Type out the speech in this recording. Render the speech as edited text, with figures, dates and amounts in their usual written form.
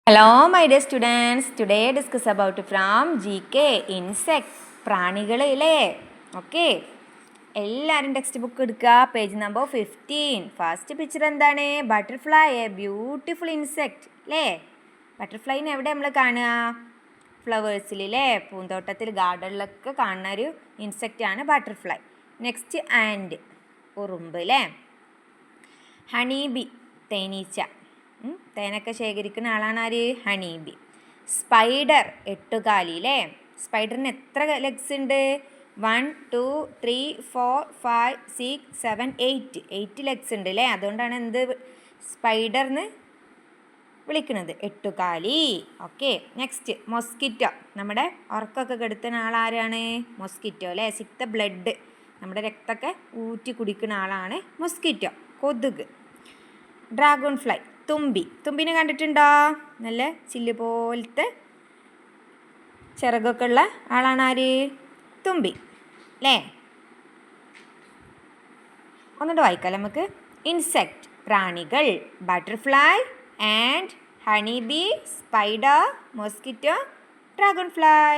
Hello my dear students, today discuss about from GK insect പ്രാണികൾ ഇല്ലേ. Okay, എല്ലാവരും text book എടുക്കുക. Page number 15. First picture എന്താണ്? Butterfly, A beautiful insect അല്ലേ. ബട്ടർഫ്ലൈനെ എവിടെ നമ്മൾ കാണുക? ഫ്ലവേഴ്സിൽ അല്ലേ, പൂന്തോട്ടത്തിൽ ഗാർഡനിലൊക്കെ കാണുന്ന ഒരു ഇൻസെക്റ്റാണ് ബട്ടർഫ്ലൈ. നെക്സ്റ്റ് ആൻഡ്, ഉറുമ്പ് അല്ലേ. ഹണി ബി, തേനീച്ച, തേനൊക്കെ ശേഖരിക്കുന്ന ആളാണ് ആര്? Honey bee. സ്പൈഡർ, എട്ടുകാലി അല്ലേ. സ്പൈഡറിന് എത്ര ലെഗ്സ് ഉണ്ട്? 1 2 3 4 5 6 7 8 ലെഗ്സ് ഉണ്ട് അല്ലേ. അതുകൊണ്ടാണ് എന്ത് സ്പൈഡറിന് വിളിക്കുന്നത്? എട്ടുകാലി. ഓക്കെ, നെക്സ്റ്റ് മൊസ്കിറ്റോ, നമ്മുടെ ഉറക്കമൊക്കെ കെടുത്തുന്ന ആളാരാണ്? മൊസ്കിറ്റോ അല്ലേ. സിക്ക് ദ ബ്ലഡ്, നമ്മുടെ രക്തമൊക്കെ ഊറ്റി കുടിക്കുന്ന ആളാണ് മൊസ്കിറ്റോ, കൊതുക്. ഡ്രാഗൺ ഫ്ലൈ, തുമ്പി. തുമ്പിനെ കണ്ടിട്ടുണ്ടോ? നല്ല ചില്ല് പോലത്തെ ചിറകൊക്കെ ഉള്ള ആളാണ് ആര്? തുമ്പി അല്ലേ. ഒന്നുകൂടെ വായിക്കാം നമുക്ക്. ഇൻസെക്റ്റ്, പ്രാണികൾ. Butterfly, and, honey bee, spider, mosquito, dragon fly.